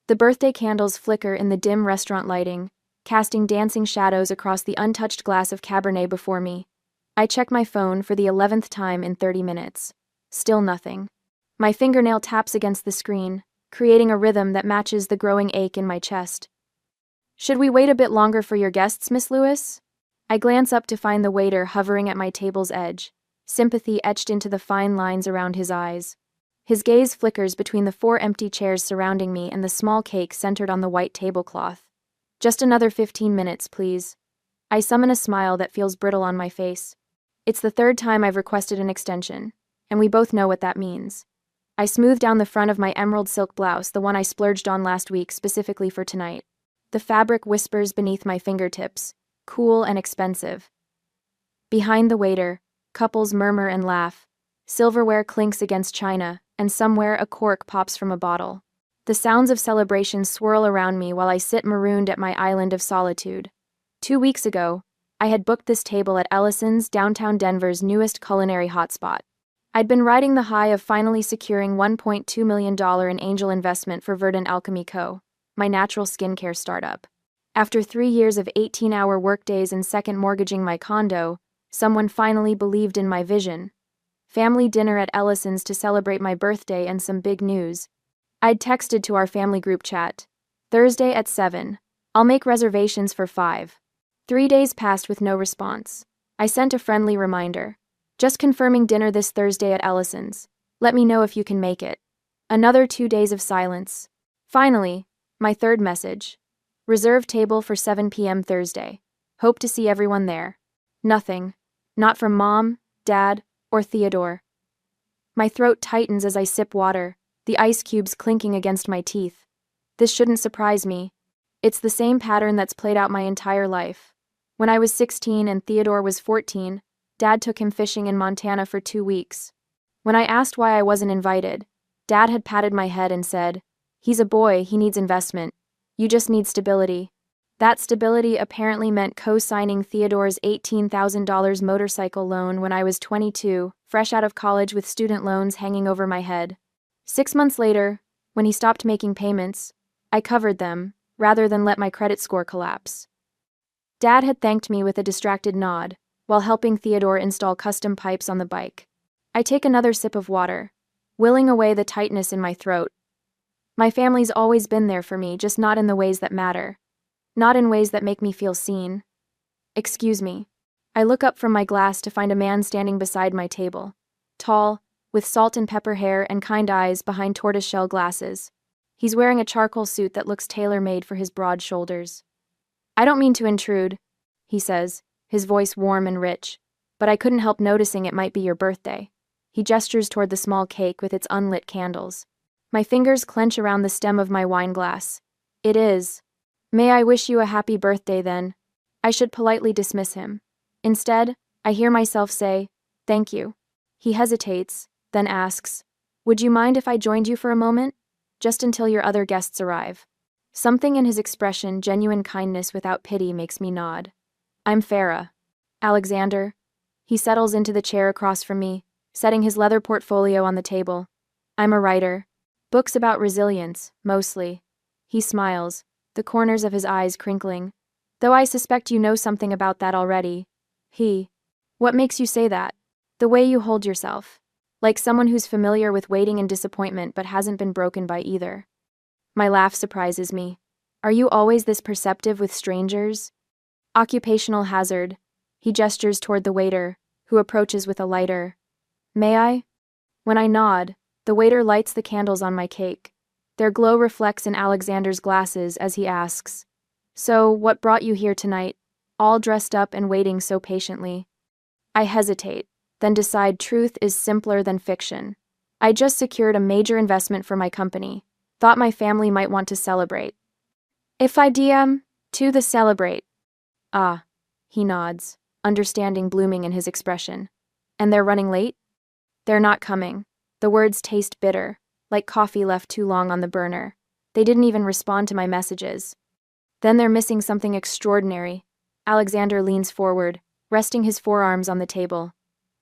The birthday candles flicker in the dim restaurant lighting, casting dancing shadows across the untouched glass of Cabernet before me. I check my phone for the 11th time in 30 minutes. Still nothing. My fingernail taps against the screen, creating a rhythm that matches the growing ache in my chest. "Should we wait a bit longer for your guests, Miss Lewis?" I glance up to find the waiter hovering at my table's edge, sympathy etched into the fine lines around his eyes. His gaze flickers between the 4 empty chairs surrounding me and the small cake centered on the white tablecloth. "Just another 15 minutes, please." I summon a smile that feels brittle on my face. It's the 3rd time I've requested an extension, and we both know what that means. I smooth down the front of my emerald silk blouse, the one I splurged on last week specifically for tonight. The fabric whispers beneath my fingertips, cool and expensive. Behind the waiter, couples murmur and laugh. Silverware clinks against china, and somewhere a cork pops from a bottle. The sounds of celebration swirl around me while I sit marooned at my island of solitude. 2 weeks ago, I had booked this table at Ellison's, downtown Denver's newest culinary hotspot. I'd been riding the high of finally securing $1.2 million in angel investment for Verdant Alchemy Co., my natural skincare startup. After 3 years of 18-hour workdays and second mortgaging my condo, someone finally believed in my vision. Family dinner at Ellison's to celebrate my birthday and some big news. I'd texted to our family group chat. "Thursday at 7. I'll make reservations for 5. 3 days passed with no response. I sent a friendly reminder. "Just confirming dinner this Thursday at Ellison's. Let me know if you can make it." Another 2 days of silence. Finally, my 3rd message. "Reserve table for 7 p.m. Thursday. Hope to see everyone there." Nothing. Not from Mom, Dad, or Theodore. My throat tightens as I sip water, the ice cubes clinking against my teeth. This shouldn't surprise me. It's the same pattern that's played out my entire life. When I was 16 and Theodore was 14, Dad took him fishing in Montana for 2 weeks. When I asked why I wasn't invited, Dad had patted my head and said, "He's a boy, he needs investment. You just need stability." That stability apparently meant co-signing Theodore's $18,000 motorcycle loan when I was 22, fresh out of college with student loans hanging over my head. 6 months later, when he stopped making payments, I covered them, rather than let my credit score collapse. Dad had thanked me with a distracted nod, while helping Theodore install custom pipes on the bike. I take another sip of water, willing away the tightness in my throat. My family's always been there for me, just not in the ways that matter. Not in ways that make me feel seen. "Excuse me." I look up from my glass to find a man standing beside my table. Tall, with salt and pepper hair and kind eyes behind tortoiseshell glasses. He's wearing a charcoal suit that looks tailor-made for his broad shoulders. "I don't mean to intrude," he says, his voice warm and rich, "but I couldn't help noticing it might be your birthday." He gestures toward the small cake with its unlit candles. My fingers clench around the stem of my wine glass. "It is. May I wish you a happy birthday then." I should politely dismiss him. Instead, I hear myself say, "Thank you." He hesitates, then asks, "Would you mind if I joined you for a moment? Just until your other guests arrive." Something in his expression, genuine kindness without pity, makes me nod. "I'm Farah. Alexander." He settles into the chair across from me, setting his leather portfolio on the table. "I'm a writer. Books about resilience, mostly." He smiles, the corners of his eyes crinkling. "Though I suspect you know something about that already." "What makes you say that?" "The way you hold yourself. Like someone who's familiar with waiting and disappointment but hasn't been broken by either." My laugh surprises me. "Are you always this perceptive with strangers?" "Occupational hazard." He gestures toward the waiter, who approaches with a lighter. "May I?" When I nod, the waiter lights the candles on my cake. Their glow reflects in Alexander's glasses as he asks, "So, what brought you here tonight, all dressed up and waiting so patiently?" I hesitate, then decide truth is simpler than fiction. I just secured a major investment for my company. Thought my family might want to celebrate. "If I DM, to the celebrate." "Ah," he nods, understanding blooming in his expression. "And they're running late?" "They're not coming." The words taste bitter, like coffee left too long on the burner. They didn't even respond to my messages. "Then they're missing something extraordinary." Alexander leans forward, resting his forearms on the table.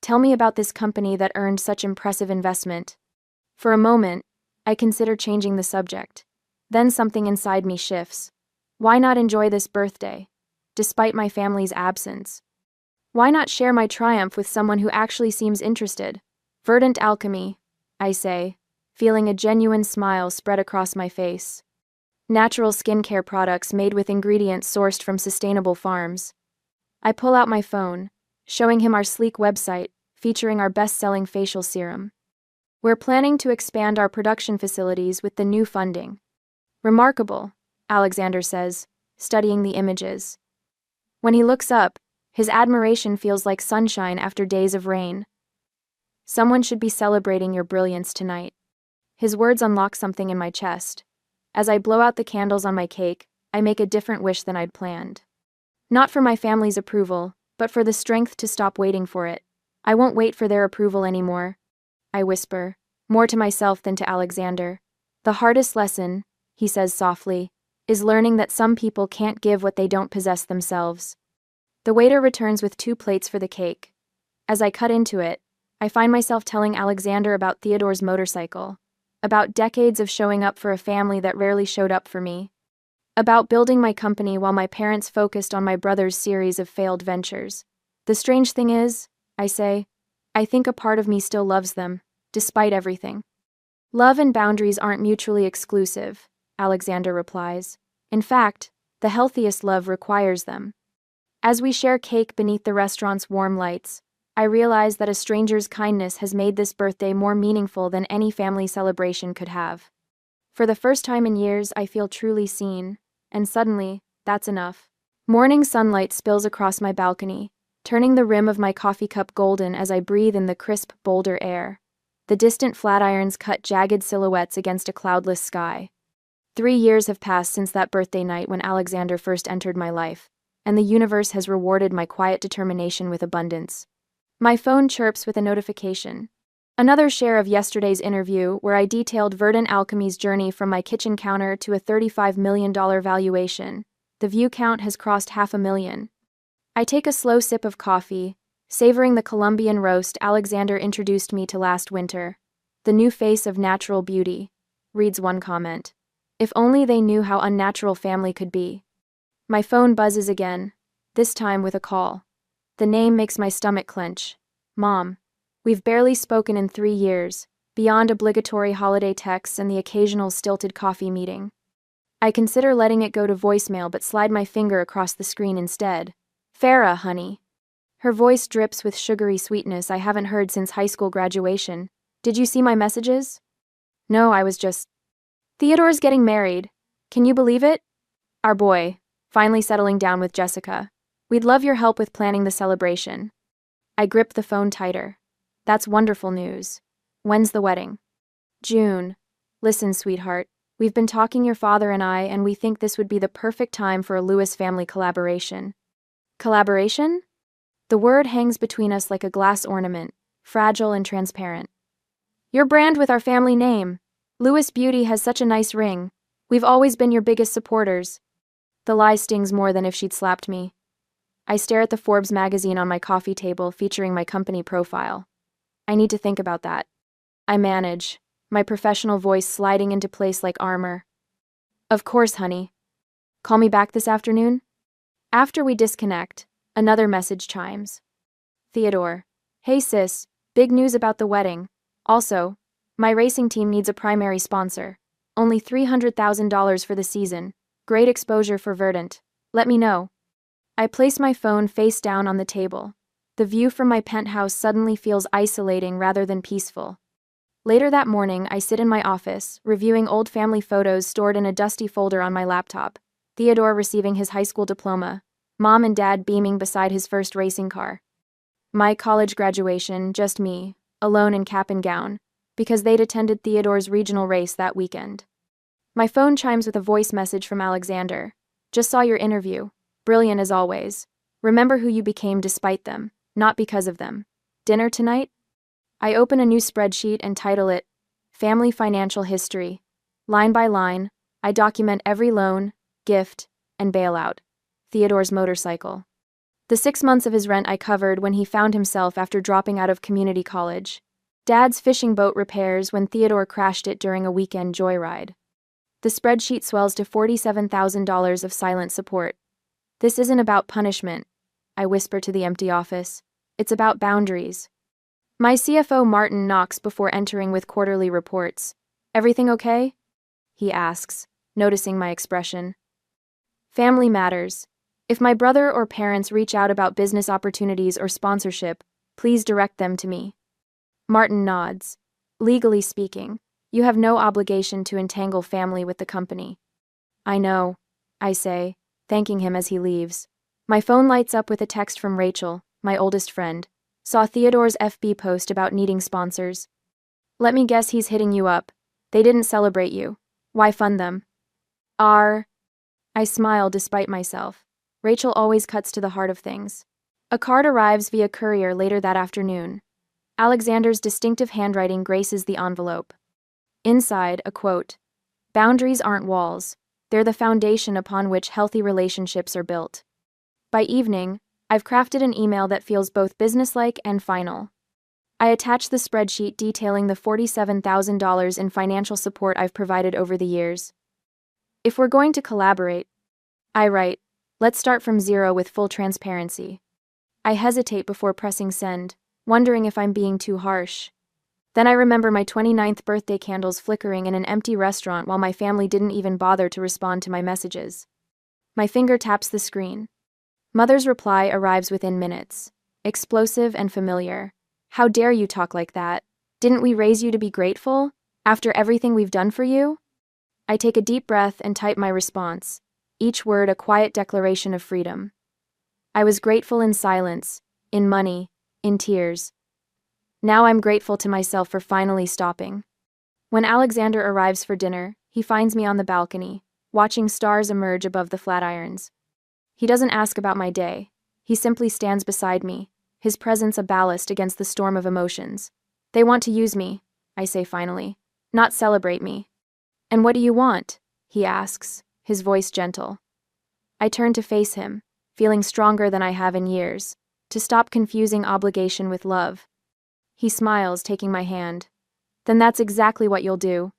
"Tell me about this company that earned such impressive investment." For a moment, I consider changing the subject. Then something inside me shifts. Why not enjoy this birthday, despite my family's absence? Why not share my triumph with someone who actually seems interested? Verdant alchemy, I say, feeling a genuine smile spread across my face. Natural skincare products made with ingredients sourced from sustainable farms. I pull out my phone, showing him our sleek website, featuring our best-selling facial serum. We're planning to expand our production facilities with the new funding. Remarkable, Alexander says, studying the images. When he looks up, his admiration feels like sunshine after days of rain. Someone should be celebrating your brilliance tonight. His words unlock something in my chest. As I blow out the candles on my cake, I make a different wish than I'd planned. Not for my family's approval, but for the strength to stop waiting for it. I won't wait for their approval anymore, I whisper, more to myself than to Alexander. The hardest lesson, he says softly, is learning that some people can't give what they don't possess themselves. The waiter returns with 2 plates for the cake. As I cut into it, I find myself telling Alexander about Theodore's motorcycle, about decades of showing up for a family that rarely showed up for me, about building my company while my parents focused on my brother's series of failed ventures. The strange thing is, I say, I think a part of me still loves them, despite everything. Love and boundaries aren't mutually exclusive, Alexander replies. In fact, the healthiest love requires them. As we share cake beneath the restaurant's warm lights, I realize that a stranger's kindness has made this birthday more meaningful than any family celebration could have. For the first time in years, I feel truly seen, and suddenly, that's enough. Morning sunlight spills across my balcony, turning the rim of my coffee cup golden as I breathe in the crisp Boulder air. The distant flatirons cut jagged silhouettes against a cloudless sky. 3 years have passed since that birthday night when Alexander first entered my life, and the universe has rewarded my quiet determination with abundance. My phone chirps with a notification. Another share of yesterday's interview where I detailed Verdant Alchemy's journey from my kitchen counter to a $35 million valuation. The view count has crossed 500,000. I take a slow sip of coffee, savoring the Colombian roast Alexander introduced me to last winter. The new face of natural beauty, reads one comment. If only they knew how unnatural family could be. My phone buzzes again, this time with a call. The name makes my stomach clench. Mom. We've barely spoken in 3 years, beyond obligatory holiday texts and the occasional stilted coffee meeting. I consider letting it go to voicemail but slide my finger across the screen instead. Farah, honey. Her voice drips with sugary sweetness I haven't heard since high school graduation. Did you see my messages? No, I was just... Theodore's getting married. Can you believe it? Our boy, finally settling down with Jessica. We'd love your help with planning the celebration. I grip the phone tighter. That's wonderful news. When's the wedding? June. Listen, sweetheart. We've been talking, your father and I, and we think this would be the perfect time for a Lewis family collaboration. Collaboration? The word hangs between us like a glass ornament, fragile and transparent. Your brand with our family name. Lewis Beauty has such a nice ring. We've always been your biggest supporters. The lie stings more than if she'd slapped me. I stare at the Forbes magazine on my coffee table featuring my company profile. I need to think about that. I manage, my professional voice sliding into place like armor. Of course, honey. Call me back this afternoon? After we disconnect, another message chimes. Theodore. Hey sis, big news about the wedding. Also, my racing team needs a primary sponsor. Only $300,000 for the season. Great exposure for Verdant. Let me know. I place my phone face down on the table. The view from my penthouse suddenly feels isolating rather than peaceful. Later that morning, I sit in my office, reviewing old family photos stored in a dusty folder on my laptop. Theodore receiving his high school diploma. Mom and Dad beaming beside his first racing car. My college graduation, just me, alone in cap and gown, because they'd attended Theodore's regional race that weekend. My phone chimes with a voice message from Alexander. Just saw your interview. Brilliant as always. Remember who you became despite them, not because of them. Dinner tonight? I open a new spreadsheet and title it, Family Financial History. Line by line, I document every loan, gift, and bailout. Theodore's motorcycle. The 6 months of his rent I covered when he found himself after dropping out of community college. Dad's fishing boat repairs when Theodore crashed it during a weekend joyride. The spreadsheet swells to $47,000 of silent support. This isn't about punishment, I whisper to the empty office. It's about boundaries. My CFO Martin knocks before entering with quarterly reports. Everything okay? He asks, noticing my expression. Family matters. If my brother or parents reach out about business opportunities or sponsorship, please direct them to me. Martin nods. Legally speaking, you have no obligation to entangle family with the company. I know, I say, thanking him as he leaves. My phone lights up with a text from Rachel, my oldest friend. Saw Theodore's FB post about needing sponsors. Let me guess he's hitting you up. They didn't celebrate you. Why fund them? I smile despite myself. Rachel always cuts to the heart of things. A card arrives via courier later that afternoon. Alexander's distinctive handwriting graces the envelope. Inside, a quote. Boundaries aren't walls. They're the foundation upon which healthy relationships are built. By evening, I've crafted an email that feels both businesslike and final. I attach the spreadsheet detailing the $47,000 in financial support I've provided over the years. If we're going to collaborate, I write, let's start from zero with full transparency. I hesitate before pressing send, wondering if I'm being too harsh. Then I remember my 29th birthday candles flickering in an empty restaurant while my family didn't even bother to respond to my messages. My finger taps the screen. Mother's reply arrives within minutes. Explosive and familiar. How dare you talk like that? Didn't we raise you to be grateful? After everything we've done for you? I take a deep breath and type my response, each word a quiet declaration of freedom. I was grateful in silence, in money, in tears. Now I'm grateful to myself for finally stopping. When Alexander arrives for dinner, he finds me on the balcony, watching stars emerge above the flatirons. He doesn't ask about my day. He simply stands beside me, his presence a ballast against the storm of emotions. They want to use me, I say finally, not celebrate me. And what do you want? He asks, his voice gentle. I turn to face him, feeling stronger than I have in years, to stop confusing obligation with love. He smiles, taking my hand. Then that's exactly what you'll do.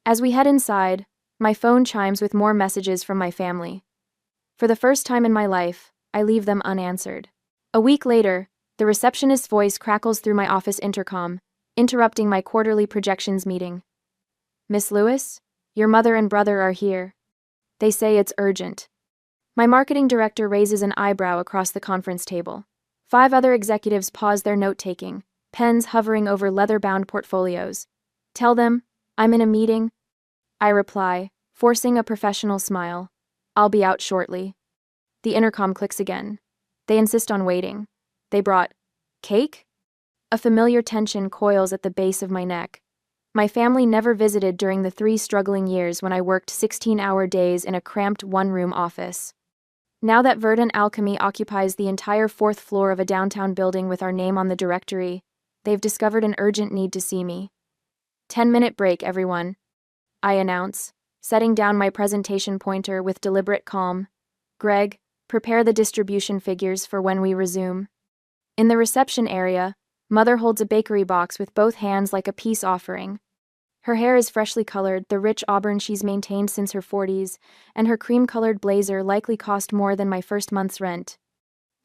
As we head inside, my phone chimes with more messages from my family. For the first time in my life, I leave them unanswered. A week later, the receptionist's voice crackles through my office intercom, interrupting my quarterly projections meeting. Miss Lewis, your mother and brother are here. They say it's urgent. My marketing director raises an eyebrow across the conference table. 5 other executives pause their note-taking, pens hovering over leather-bound portfolios. Tell them, I'm in a meeting. I reply, forcing a professional smile. I'll be out shortly. The intercom clicks again. They insist on waiting. They brought cake? A familiar tension coils at the base of my neck. My family never visited during the 3 struggling years when I worked 16-hour days in a cramped one-room office. Now that Verdant Alchemy occupies the entire 4th floor of a downtown building with our name on the directory, they've discovered an urgent need to see me. 10-minute break, everyone, I announce, setting down my presentation pointer with deliberate calm. Greg, prepare the distribution figures for when we resume. In the reception area, Mother holds a bakery box with both hands like a peace offering. Her hair is freshly colored, the rich auburn she's maintained since her 40s, and her cream-colored blazer likely cost more than my first month's rent.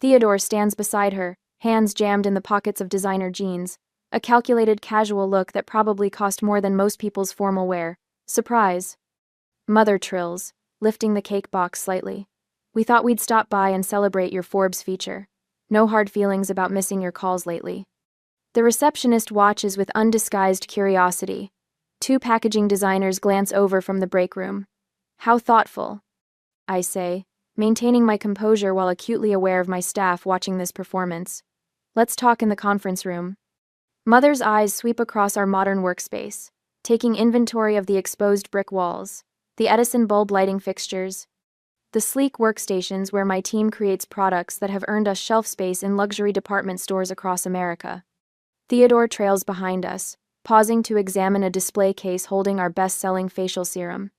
Theodore stands beside her, hands jammed in the pockets of designer jeans, a calculated casual look that probably cost more than most people's formal wear. Surprise. Mother trills, lifting the cake box slightly. We thought we'd stop by and celebrate your Forbes feature. No hard feelings about missing your calls lately. The receptionist watches with undisguised curiosity. 2 packaging designers glance over from the break room. How thoughtful, I say, maintaining my composure while acutely aware of my staff watching this performance. Let's talk in the conference room. Mother's eyes sweep across our modern workspace, taking inventory of the exposed brick walls, the Edison bulb lighting fixtures, the sleek workstations where my team creates products that have earned us shelf space in luxury department stores across America. Theodore trails behind us, pausing to examine a display case holding our best-selling facial serum.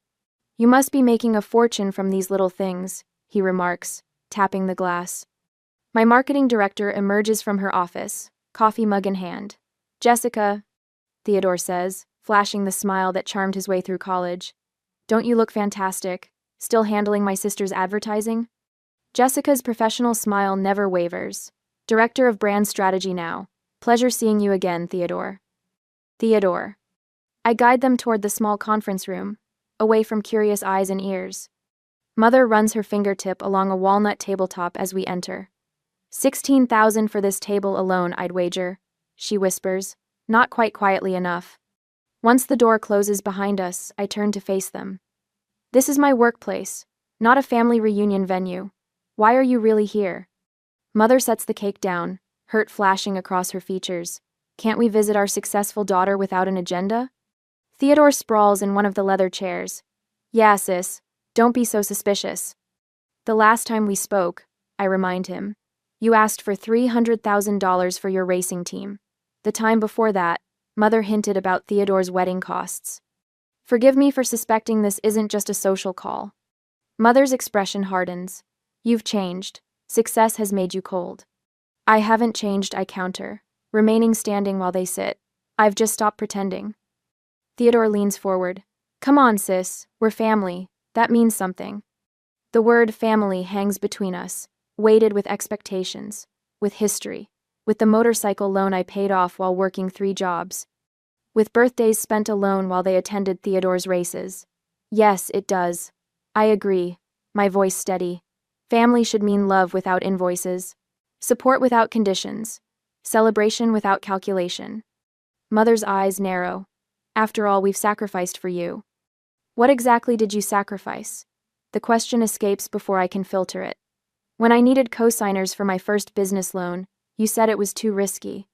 You must be making a fortune from these little things, he remarks, tapping the glass. My marketing director emerges from her office, coffee mug in hand. Jessica, Theodore says, flashing the smile that charmed his way through college. Don't you look fantastic? Still handling my sister's advertising? Jessica's professional smile never wavers. Director of Brand Strategy now. Pleasure seeing you again, Theodore. Theodore. I guide them toward the small conference room, away from curious eyes and ears. Mother runs her fingertip along a walnut tabletop as we enter. 16,000 for this table alone, I'd wager, she whispers, not quite quietly enough. Once the door closes behind us, I turn to face them. This is my workplace, not a family reunion venue. Why are you really here? Mother sets the cake down, hurt flashing across her features. Can't we visit our successful daughter without an agenda? Theodore sprawls in one of the leather chairs. Yeah, sis, don't be so suspicious. The last time we spoke, I remind him, you asked for $300,000 for your racing team. The time before that, Mother hinted about Theodore's wedding costs. Forgive me for suspecting this isn't just a social call. Mother's expression hardens. You've changed. Success has made you cold. I haven't changed, I counter, remaining standing while they sit. I've just stopped pretending. Theodore leans forward. Come on, sis, we're family. That means something. The word family hangs between us, weighted with expectations, with history, with the motorcycle loan I paid off while working 3 jobs, with birthdays spent alone while they attended Theodore's races. Yes, it does. I agree, my voice steady. Family should mean love without invoices, support without conditions, celebration without calculation. Mother's eyes narrow. After all we've sacrificed for you. What exactly did you sacrifice? The question escapes before I can filter it. When I needed co-signers for my first business loan, you said it was too risky.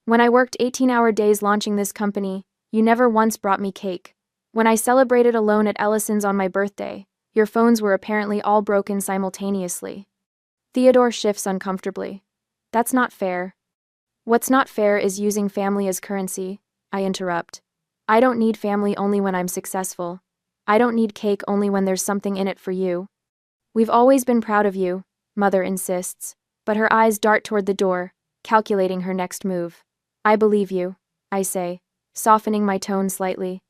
When I worked 18-hour days launching this company, you never once brought me cake. When I celebrated alone at Ellison's on my birthday, your phones were apparently all broken simultaneously. Theodore shifts uncomfortably. That's not fair. What's not fair is using family as currency, I interrupt. I don't need family only when I'm successful. I don't need cake only when there's something in it for you. We've always been proud of you, Mother insists, but her eyes dart toward the door, calculating her next move. I believe you, I say, softening my tone slightly.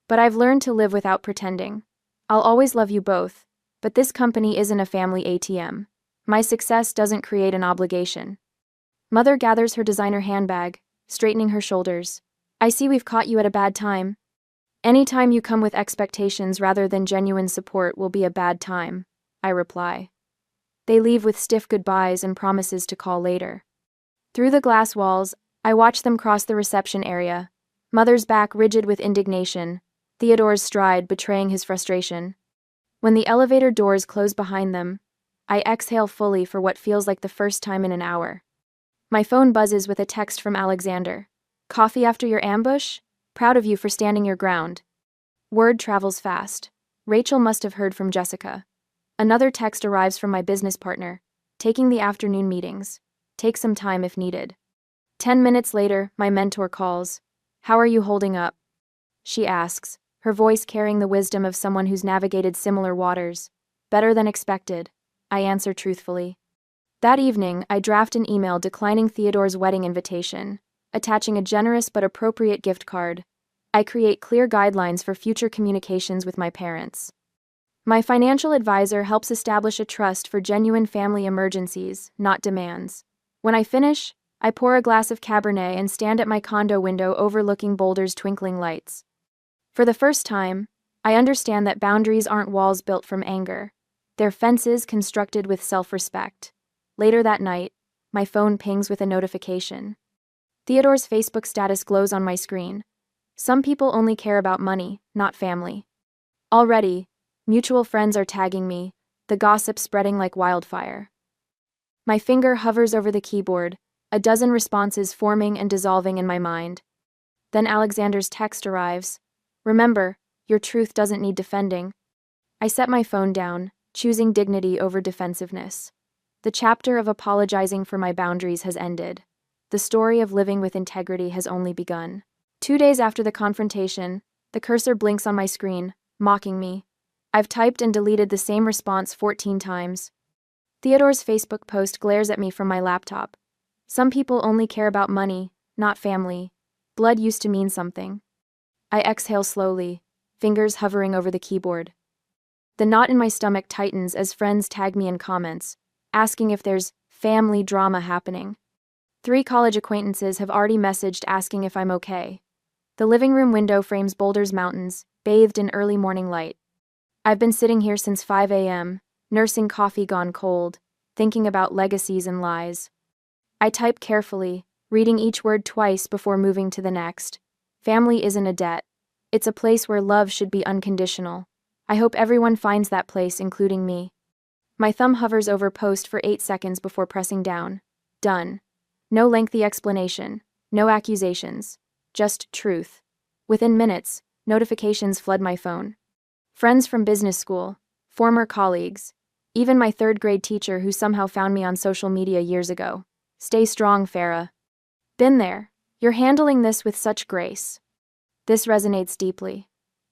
But I've learned to live without pretending. I'll always love you both, but this company isn't a family ATM. My success doesn't create an obligation. Mother gathers her designer handbag, straightening her shoulders. I see we've caught you at a bad time. Any time you come with expectations rather than genuine support will be a bad time, I reply. They leave with stiff goodbyes and promises to call later. Through the glass walls, I watch them cross the reception area, Mother's back rigid with indignation, Theodore's stride betraying his frustration. When the elevator doors close behind them, I exhale fully for what feels like the first time in an hour. My phone buzzes with a text from Alexander. Coffee after your ambush? Proud of you for standing your ground. Word travels fast. Rachel must have heard from Jessica. Another text arrives from my business partner. Taking the afternoon meetings. Take some time if needed. 10 minutes later, my mentor calls. How are you holding up? She asks, her voice carrying the wisdom of someone who's navigated similar waters. Better than expected, I answer truthfully. That evening, I draft an email declining Theodore's wedding invitation, attaching a generous but appropriate gift card. I create clear guidelines for future communications with my parents. My financial advisor helps establish a trust for genuine family emergencies, not demands. When I finish, I pour a glass of Cabernet and stand at my condo window overlooking Boulder's twinkling lights. For the first time, I understand that boundaries aren't walls built from anger. They're fences constructed with self-respect. Later that night, my phone pings with a notification. Theodore's Facebook status glows on my screen. Some people only care about money, not family. Already, mutual friends are tagging me, the gossip spreading like wildfire. My finger hovers over the keyboard, a dozen responses forming and dissolving in my mind. Then Alexander's text arrives. Remember, your truth doesn't need defending. I set my phone down, choosing dignity over defensiveness. The chapter of apologizing for my boundaries has ended. The story of living with integrity has only begun. 2 days after the confrontation, the cursor blinks on my screen, mocking me. I've typed and deleted the same response 14 times. Theodore's Facebook post glares at me from my laptop. Some people only care about money, not family. Blood used to mean something. I exhale slowly. fingers hovering over the keyboard. The knot in my stomach tightens as friends tag me in comments, asking if there's family drama happening. 3 college acquaintances have already messaged asking if I'm okay. The living room window frames Boulder's mountains, bathed in early morning light. I've been sitting here since 5 a.m., nursing coffee gone cold, thinking about legacies and lies. I type carefully, reading each word twice before moving to the next. Family isn't a debt. It's a place where love should be unconditional. I hope everyone finds that place, including me. My thumb hovers over post for 8 seconds before pressing down. Done. No lengthy explanation, no accusations, just truth. Within minutes, notifications flood my phone. Friends from business school, former colleagues, even my 3rd grade teacher who somehow found me on social media years ago. Stay strong, Farah. Been there. You're handling this with such grace. This resonates deeply.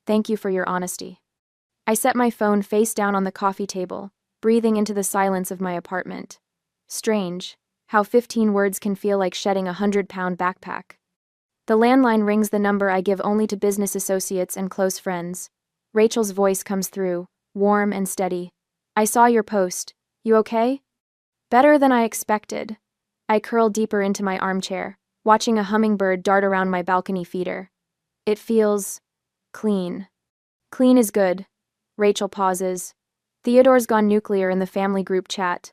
Thank you for your honesty. I set my phone face down on the coffee table, breathing into the silence of my apartment. Strange, how 15 words can feel like shedding a 100-pound backpack. The landline rings, the number I give only to business associates and close friends. Rachel's voice comes through, warm and steady. I saw your post. You okay? Better than I expected. I curl deeper into my armchair, watching a hummingbird dart around my balcony feeder. It feels clean. Clean is good. Rachel pauses. Theodore's gone nuclear in the family group chat.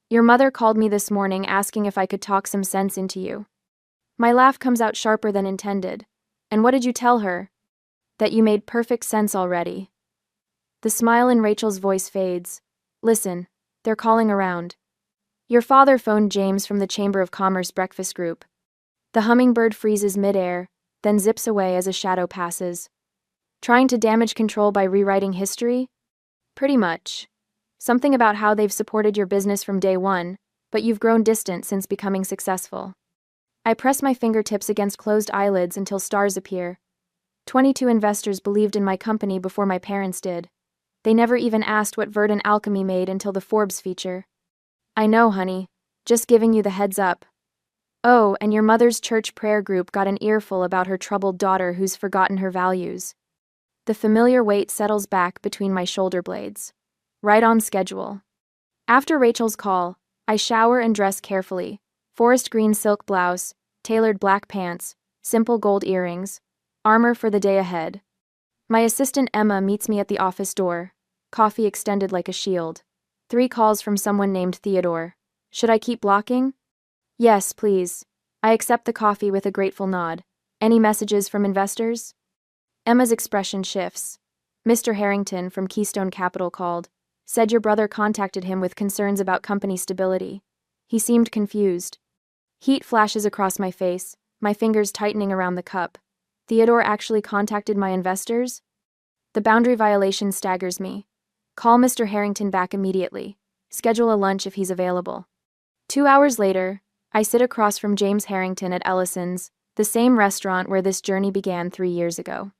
Your mother called me this morning asking if I could talk some sense into you. My laugh comes out sharper than intended. And what did you tell her? That you made perfect sense already. The smile in Rachel's voice fades. Listen, they're calling around. Your father phoned James from the Chamber of Commerce breakfast group. The hummingbird freezes midair, then zips away as a shadow passes. Trying to damage control by rewriting history? Pretty much. Something about how they've supported your business from day one, but you've grown distant since becoming successful. I press my fingertips against closed eyelids until stars appear. 22 investors believed in my company before my parents did. They never even asked what Verdant Alchemy made until the Forbes feature. I know, honey. Just giving you the heads up. Oh, and your mother's church prayer group got an earful about her troubled daughter who's forgotten her values. The familiar weight settles back between my shoulder blades. Right on schedule. After Rachel's call, I shower and dress carefully. Forest green silk blouse, tailored black pants, simple gold earrings, armor for the day ahead. My assistant Emma meets me at the office door, coffee extended like a shield. 3 calls from someone named Theodore. Should I keep blocking? Yes, please. I accept the coffee with a grateful nod. Any messages from investors? Emma's expression shifts. Mr. Harrington from Keystone Capital called. Said your brother contacted him with concerns about company stability. He seemed confused. Heat flashes across my face, my fingers tightening around the cup. Theodore actually contacted my investors? The boundary violation staggers me. Call Mr. Harrington back immediately. Schedule a lunch if he's available. 2 hours later, I sit across from James Harrington at Ellison's, the same restaurant where this journey began 3 years ago.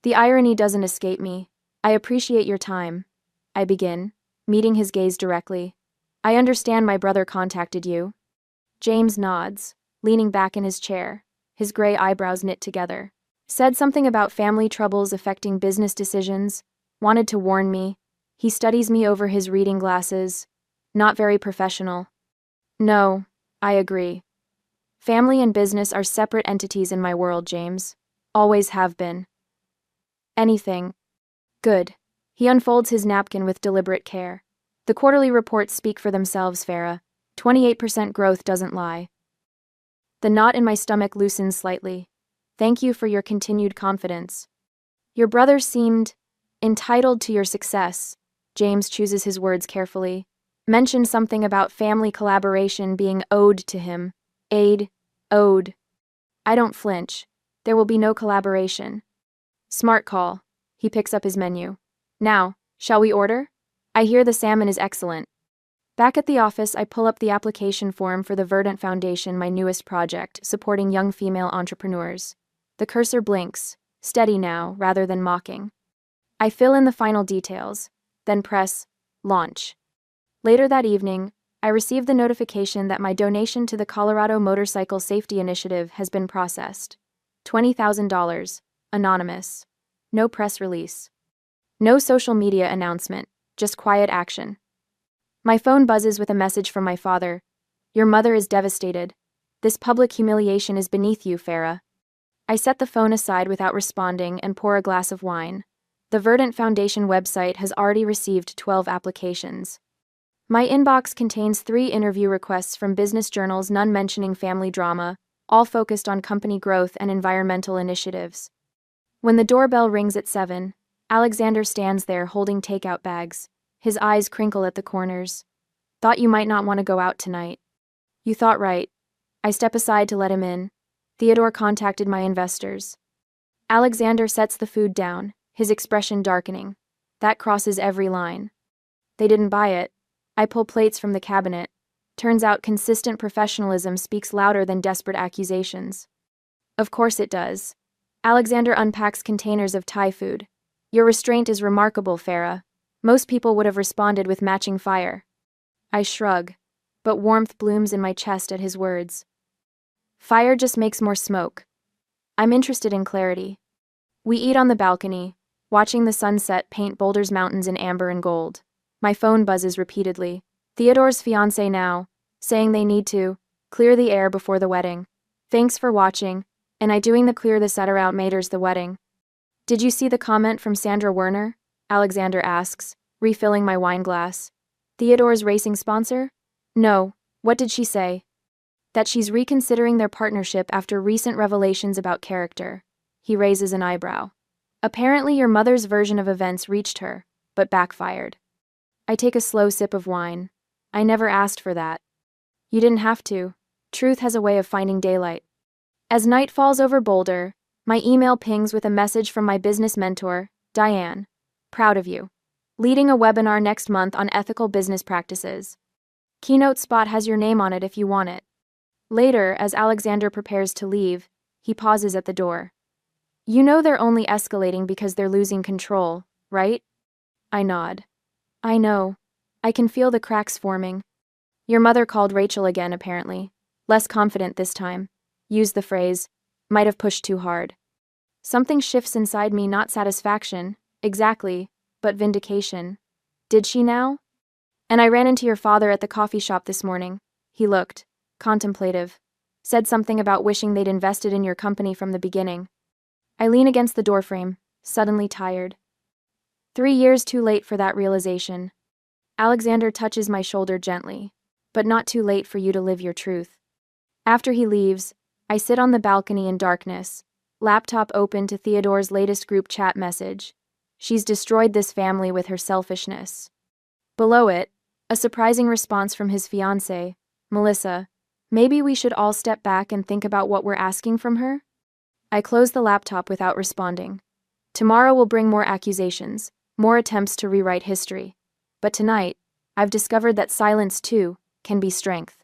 The irony doesn't escape me. I appreciate your time. I begin, meeting his gaze directly. I understand my brother contacted you. James nods, leaning back in his chair, his gray eyebrows knit together. Said something about family troubles affecting business decisions. Wanted to warn me. He studies me over his reading glasses. Not very professional. No, I agree. Family and business are separate entities in my world, James. Always have been. Anything. Good. He unfolds his napkin with deliberate care. The quarterly reports speak for themselves, Farah. 28% growth doesn't lie. The knot in my stomach loosens slightly. Thank you for your continued confidence. Your brother seemed entitled to your success. James chooses his words carefully. Mentioned something about family collaboration being owed to him. Aid. Owed. I don't flinch. There will be no collaboration. Smart call. He picks up his menu. Now, shall we order? I hear the salmon is excellent. Back at the office, I pull up the application form for the Verdant Foundation, my newest project, supporting young female entrepreneurs. The cursor blinks, steady now, rather than mocking. I fill in the final details, then press launch. Later that evening, I receive the notification that my donation to the Colorado Motorcycle Safety Initiative has been processed. $20,000. Anonymous. No press release. No social media announcement, just quiet action. My phone buzzes with a message from my father. Your mother is devastated. This public humiliation is beneath you, Farah. I set the phone aside without responding and pour a glass of wine. The Verdant Foundation website has already received 12 applications. My inbox contains 3 interview requests from business journals, none mentioning family drama, all focused on company growth and environmental initiatives. When the doorbell rings at 7, Alexander stands there holding takeout bags. His eyes crinkle at the corners. Thought you might not want to go out tonight. You thought right. I step aside to let him in. Theodore contacted my investors. Alexander sets the food down, his expression darkening. That crosses every line. They didn't buy it. I pull plates from the cabinet. Turns out consistent professionalism speaks louder than desperate accusations. Of course it does. Alexander unpacks containers of Thai food. Your restraint is remarkable, Farah. Most people would have responded with matching fire. I shrug, but warmth blooms in my chest at his words. Fire just makes more smoke. I'm interested in clarity. We eat on the balcony, watching the sunset paint Boulder's mountains in amber and gold. My phone buzzes repeatedly. Theodore's fiancé now, saying they need to clear the air before the wedding. Thanks for watching, and I doing the clear the setter out maters the wedding. Did you see the comment from Sandra Werner? Alexander asks, refilling my wine glass. Theodore's racing sponsor? No, what did she say? That she's reconsidering their partnership after recent revelations about character. He raises an eyebrow. Apparently your mother's version of events reached her, but backfired. I take a slow sip of wine. I never asked for that. You didn't have to. Truth has a way of finding daylight. As night falls over Boulder, my email pings with a message from my business mentor, Diane. Proud of you. Leading a webinar next month on ethical business practices. Keynote spot has your name on it if you want it. Later, as Alexander prepares to leave, he pauses at the door. You know they're only escalating because they're losing control, right? I nod. I know. I can feel the cracks forming. Your mother called Rachel again, apparently. Less confident this time. Used the phrase, might have pushed too hard. Something shifts inside me, not satisfaction, exactly, but vindication. Did she now? And I ran into your father at the coffee shop this morning. He looked contemplative. Said something about wishing they'd invested in your company from the beginning. I lean against the doorframe, suddenly tired. 3 years too late for that realization. Alexander touches my shoulder gently, but not too late for you to live your truth. After he leaves, I sit on the balcony in darkness, laptop open to Theodore's latest group chat message. She's destroyed this family with her selfishness. Below it, a surprising response from his fiancée, Melissa. Maybe we should all step back and think about what we're asking from her? I close the laptop without responding. Tomorrow will bring more accusations, more attempts to rewrite history. But tonight, I've discovered that silence, too, can be strength.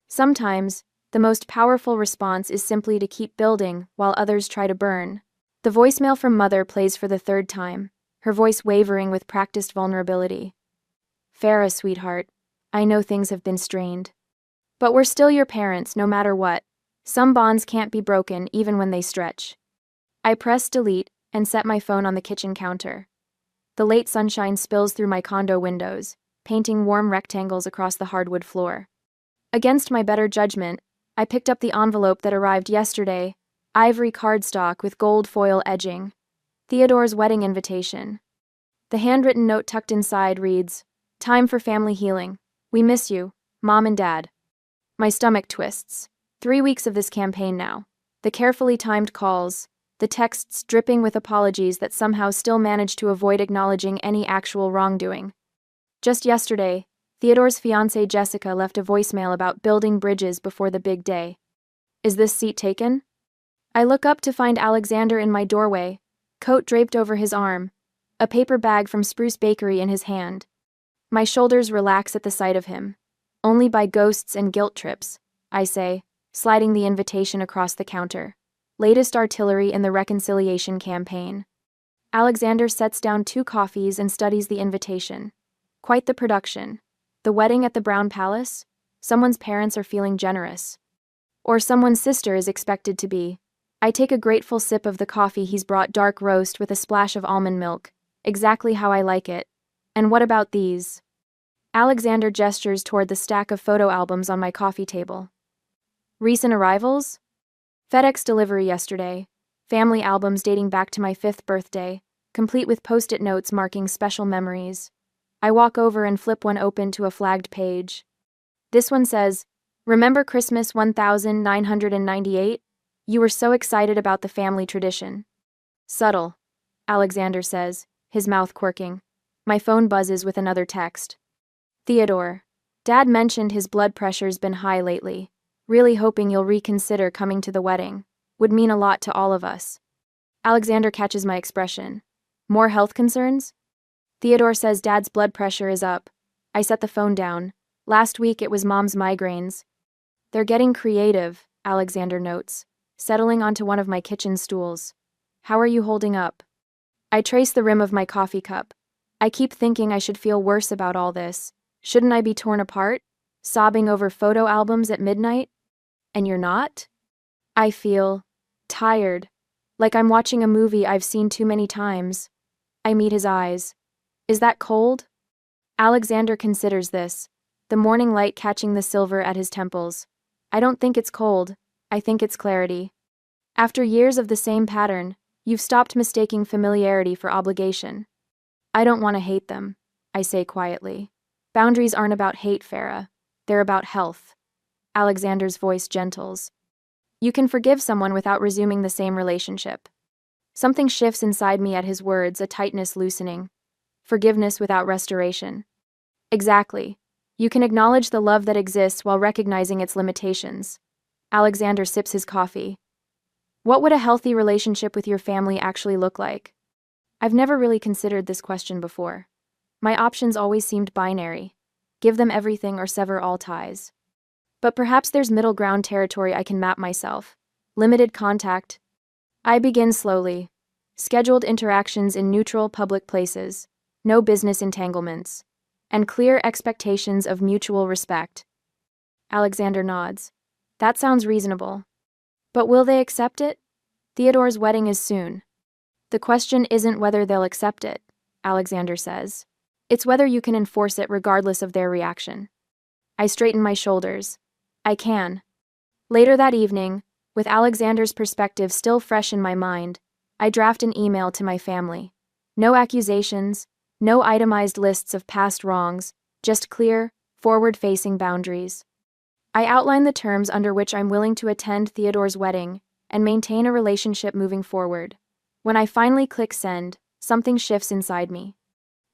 Sometimes, the most powerful response is simply to keep building while others try to burn. The voicemail from Mother plays for the 3rd time, her voice wavering with practiced vulnerability. Farah, sweetheart, I know things have been strained. But we're still your parents, no matter what. Some bonds can't be broken even when they stretch. I press delete and set my phone on the kitchen counter. The late sunshine spills through my condo windows, painting warm rectangles across the hardwood floor. Against my better judgment, I picked up the envelope that arrived yesterday, ivory cardstock with gold foil edging. Theodore's wedding invitation. The handwritten note tucked inside reads, "Time for family healing. We miss you, Mom and Dad." My stomach twists. 3 weeks of this campaign now. The carefully timed calls, the texts dripping with apologies that somehow still manage to avoid acknowledging any actual wrongdoing. Just yesterday, Theodore's fiancée Jessica left a voicemail about building bridges before the big day. Is this seat taken? I look up to find Alexander in my doorway, coat draped over his arm, a paper bag from Spruce Bakery in his hand. My shoulders relax at the sight of him. Only by ghosts and guilt trips, I say, sliding the invitation across the counter. Latest artillery in the reconciliation campaign. Alexander sets down 2 coffees and studies the invitation. Quite the production. The wedding at the Brown Palace? Someone's parents are feeling generous. Or someone's sister is expected to be. I take a grateful sip of the coffee he's brought, dark roast with a splash of almond milk. Exactly how I like it. And what about these? Alexander gestures toward the stack of photo albums on my coffee table. Recent arrivals? FedEx delivery yesterday. Family albums dating back to my 5th birthday, complete with post-it notes marking special memories. I walk over and flip one open to a flagged page. This one says, "Remember Christmas 1998? You were so excited about the family tradition." Subtle, Alexander says, his mouth quirking. My phone buzzes with another text. Theodore, Dad mentioned his blood pressure's been high lately. Really hoping you'll reconsider coming to the wedding. Would mean a lot to all of us. Alexander catches my expression. More health concerns? Theodore says Dad's blood pressure is up. I set the phone down. Last week it was Mom's migraines. They're getting creative, Alexander notes, settling onto one of my kitchen stools. How are you holding up? I trace the rim of my coffee cup. I keep thinking I should feel worse about all this. Shouldn't I be torn apart? Sobbing over photo albums at midnight? And you're not? I feel tired, like I'm watching a movie I've seen too many times. I meet his eyes. Is that cold? Alexander considers this, the morning light catching the silver at his temples. I don't think it's cold, I think it's clarity. After years of the same pattern, you've stopped mistaking familiarity for obligation. I don't want to hate them, I say quietly. Boundaries aren't about hate, Farah. They're about health. Alexander's voice gentles. You can forgive someone without resuming the same relationship. Something shifts inside me at his words, a tightness loosening. Forgiveness without restoration. Exactly. You can acknowledge the love that exists while recognizing its limitations. Alexander sips his coffee. What would a healthy relationship with your family actually look like? I've never really considered this question before. My options always seemed binary. Give them everything or sever all ties. But perhaps there's middle ground territory I can map myself. Limited contact. I begin slowly. Scheduled interactions in neutral public places. No business entanglements. And clear expectations of mutual respect. Alexander nods. That sounds reasonable. But will they accept it? Theodore's wedding is soon. The question isn't whether they'll accept it, Alexander says. It's whether you can enforce it regardless of their reaction. I straighten my shoulders. I can. Later that evening, with Alexander's perspective still fresh in my mind, I draft an email to my family. No accusations, no itemized lists of past wrongs, just clear, forward-facing boundaries. I outline the terms under which I'm willing to attend Theodore's wedding and maintain a relationship moving forward. When I finally click send, something shifts inside me.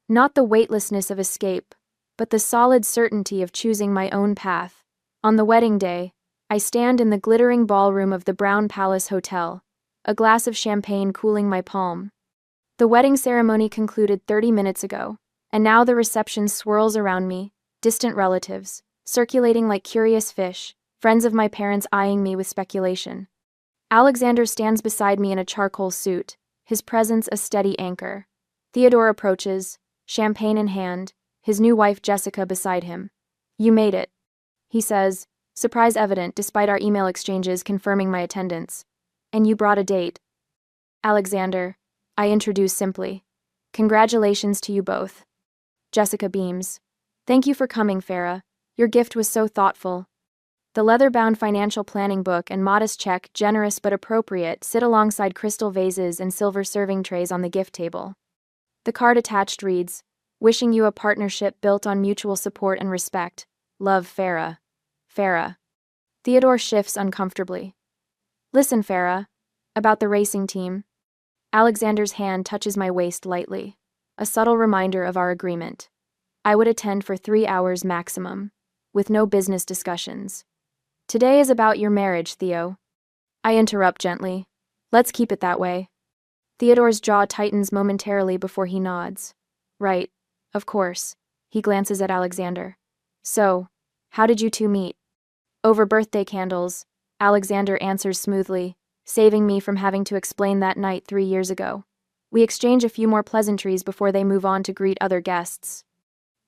Not the weightlessness of escape, but the solid certainty of choosing my own path. On the wedding day, I stand in the glittering ballroom of the Brown Palace Hotel, a glass of champagne cooling my palm. The wedding ceremony concluded 30 minutes ago, and now the reception swirls around me, distant relatives, circulating like curious fish, friends of my parents eyeing me with speculation. Alexander stands beside me in a charcoal suit, his presence a steady anchor. Theodore approaches, champagne in hand, his new wife Jessica beside him. You made it, he says, surprise evident despite our email exchanges confirming my attendance. And you brought a date. Alexander, I introduce simply. Congratulations to you both. Jessica beams. Thank you for coming, Farah. Your gift was so thoughtful. The leather-bound financial planning book and modest check, generous but appropriate, sit alongside crystal vases and silver serving trays on the gift table. The card attached reads, wishing you a partnership built on mutual support and respect. Love, Farah. Farah. Theodore shifts uncomfortably. Listen, Farah. About the racing team. Alexander's hand touches my waist lightly. A subtle reminder of our agreement. I would attend for 3 hours maximum, with no business discussions. Today is about your marriage, Theo. I interrupt gently. Let's keep it that way. Theodore's jaw tightens momentarily before he nods. Right, of course. He glances at Alexander. So, how did you two meet? Over birthday candles, Alexander answers smoothly, saving me from having to explain that night 3 years ago. We exchange a few more pleasantries before they move on to greet other guests.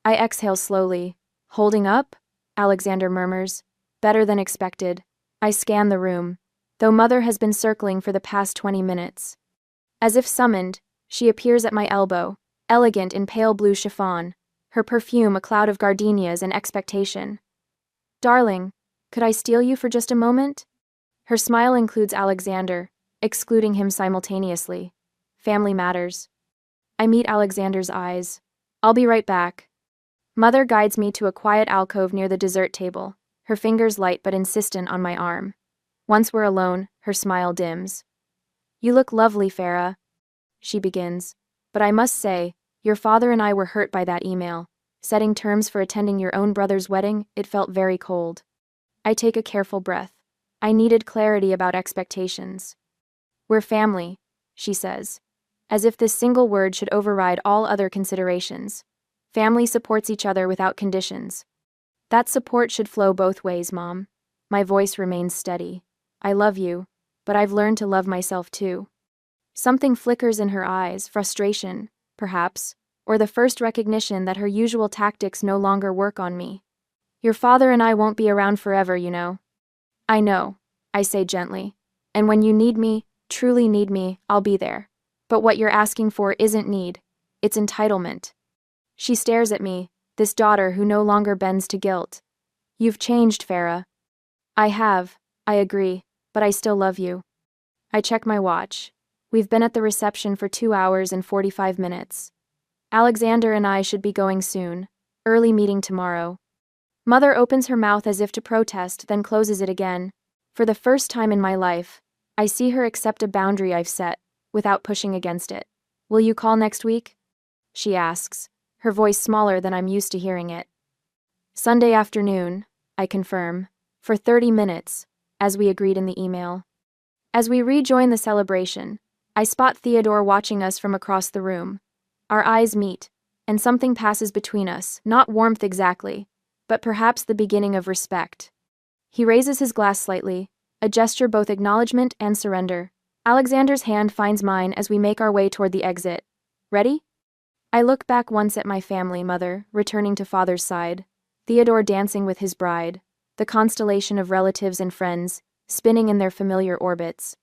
I exhale slowly. Holding up? Alexander murmurs. Better than expected. I scan the room. though Mother has been circling for the past 20 minutes. As if summoned, she appears at my elbow, elegant in pale blue chiffon, her perfume a cloud of gardenias and expectation. Darling, could I steal you for just a moment? Her smile includes Alexander, excluding him simultaneously. Family matters. I meet Alexander's eyes. I'll be right back. Mother guides me to a quiet alcove near the dessert table, her fingers light but insistent on my arm. Once we're alone, her smile dims. You look lovely, Farah, she begins. But I must say, your father and I were hurt by that email. Setting terms for attending your own brother's wedding, it felt very cold. I take a careful breath. I needed clarity about expectations. We're family, she says, as if this single word should override all other considerations. Family supports each other without conditions. That support should flow both ways, Mom. My voice remains steady. I love you, but I've learned to love myself too. Something flickers in her eyes, frustration, perhaps, or the first recognition that her usual tactics no longer work on me. Your father and I won't be around forever, you know. I know, I say gently. And when you need me, truly need me, I'll be there. But what you're asking for isn't need, it's entitlement. She stares at me, this daughter who no longer bends to guilt. You've changed, Farah. I have, I agree, but I still love you. I check my watch. We've been at the reception for 2 hours and 45 minutes. Alexander and I should be going soon. Early meeting tomorrow. Mother opens her mouth as if to protest, then closes it again. For the first time in my life, I see her accept a boundary I've set, without pushing against it. Will you call next week? She asks, her voice smaller than I'm used to hearing it. Sunday afternoon, I confirm, for 30 minutes, as we agreed in the email. As we rejoin the celebration, I spot Theodore watching us from across the room. Our eyes meet, and something passes between us, not warmth exactly, but perhaps the beginning of respect. He raises his glass slightly, a gesture both acknowledgement and surrender. Alexander's hand finds mine as we make our way toward the exit. Ready? I look back once at my family, Mother, returning to Father's side, Theodore dancing with his bride, the constellation of relatives and friends, spinning in their familiar orbits.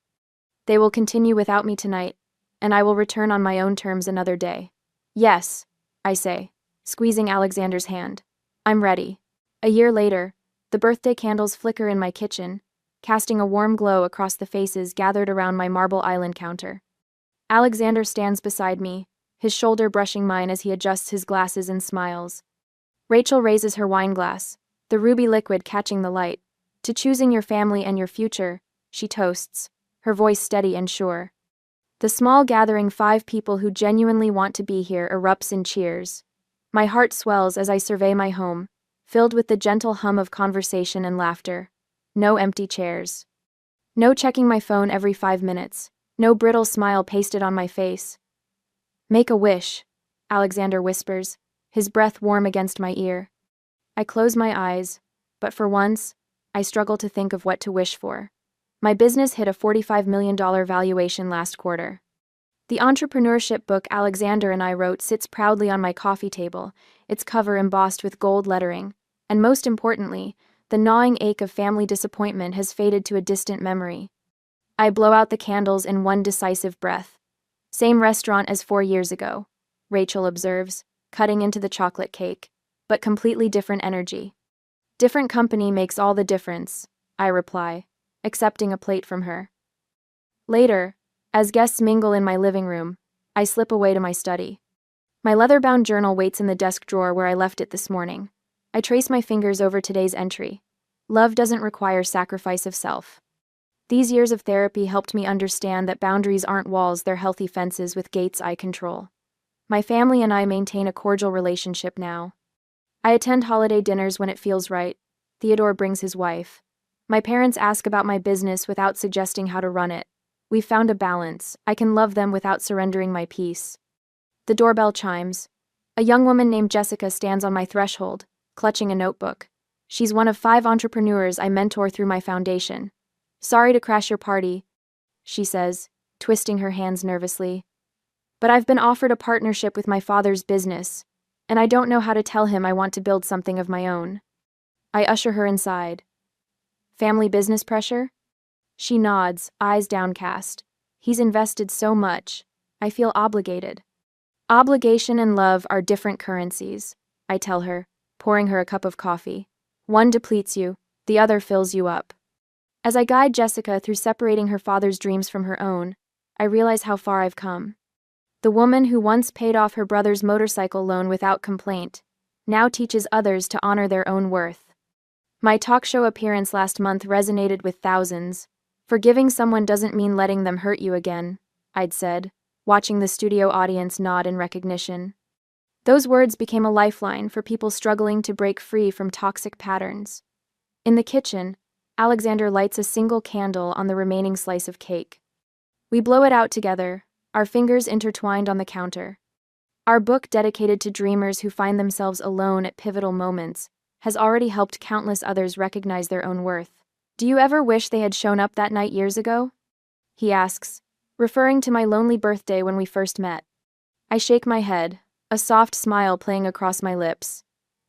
They will continue without me tonight, and I will return on my own terms another day. Yes, I say, squeezing Alexander's hand. I'm ready. A year later, the birthday candles flicker in my kitchen, casting a warm glow across the faces gathered around my marble island counter. Alexander stands beside me, his shoulder brushing mine as he adjusts his glasses and smiles. Rachel raises her wine glass, the ruby liquid catching the light. To choosing your family and your future, she toasts, her voice steady and sure. The small gathering 5 people who genuinely want to be here erupts in cheers. My heart swells as I survey my home, filled with the gentle hum of conversation and laughter. No empty chairs. No checking my phone every 5 minutes. No brittle smile pasted on my face. Make a wish, Alexander whispers, his breath warm against my ear. I close my eyes, but for once, I struggle to think of what to wish for. My business hit a $45 million valuation last quarter. The entrepreneurship book Alexander and I wrote sits proudly on my coffee table, its cover embossed with gold lettering, and most importantly, the gnawing ache of family disappointment has faded to a distant memory. I blow out the candles in one decisive breath. Same restaurant as 4 years ago, Rachel observes, cutting into the chocolate cake, but completely different energy. Different company makes all the difference, I reply, accepting a plate from her. Later, as guests mingle in my living room, I slip away to my study. My leather-bound journal waits in the desk drawer where I left it this morning. I trace my fingers over today's entry. Love doesn't require sacrifice of self. These years of therapy helped me understand that boundaries aren't walls, they're healthy fences with gates I control. My family and I maintain a cordial relationship now. I attend holiday dinners when it feels right. Theodore brings his wife. My parents ask about my business without suggesting how to run it. We've found a balance. I can love them without surrendering my peace. The doorbell chimes. A young woman named Jessica stands on my threshold, clutching a notebook. She's one of 5 entrepreneurs I mentor through my foundation. Sorry to crash your party, she says, twisting her hands nervously. But I've been offered a partnership with my father's business, and I don't know how to tell him I want to build something of my own. I usher her inside. Family business pressure? She nods, eyes downcast. He's invested so much. I feel obligated. Obligation and love are different currencies, I tell her, pouring her a cup of coffee. One depletes you, the other fills you up. As I guide Jessica through separating her father's dreams from her own, I realize how far I've come. The woman who once paid off her brother's motorcycle loan without complaint now teaches others to honor their own worth. My talk show appearance last month resonated with thousands. Forgiving someone doesn't mean letting them hurt you again, I'd said, watching the studio audience nod in recognition. Those words became a lifeline for people struggling to break free from toxic patterns. In the kitchen, Alexander lights a single candle on the remaining slice of cake. We blow it out together, our fingers intertwined on the counter. Our book, dedicated to dreamers who find themselves alone at pivotal moments, has already helped countless others recognize their own worth. Do you ever wish they had shown up that night years ago? He asks, referring to my lonely birthday when we first met. I shake my head, a soft smile playing across my lips.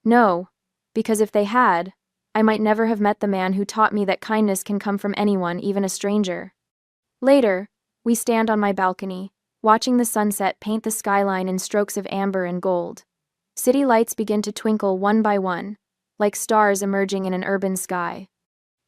No, because if they had, I might never have met the man who taught me that kindness can come from anyone, even a stranger. Later, we stand on my balcony, watching the sunset paint the skyline in strokes of amber and gold. City lights begin to twinkle one by one, like stars emerging in an urban sky.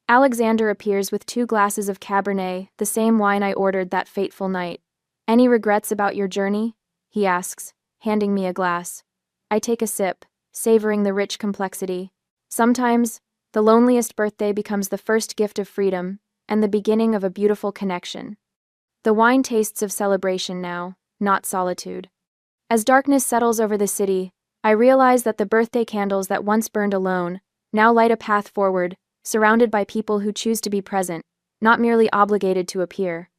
Alexander appears with 2 glasses of Cabernet, the same wine I ordered that fateful night. Any regrets about your journey? He asks, handing me a glass. I take a sip, savoring the rich complexity. Sometimes, the loneliest birthday becomes the first gift of freedom and the beginning of a beautiful connection. The wine tastes of celebration now, not solitude. As darkness settles over the city, I realize that the birthday candles that once burned alone now light a path forward, surrounded by people who choose to be present, not merely obligated to appear.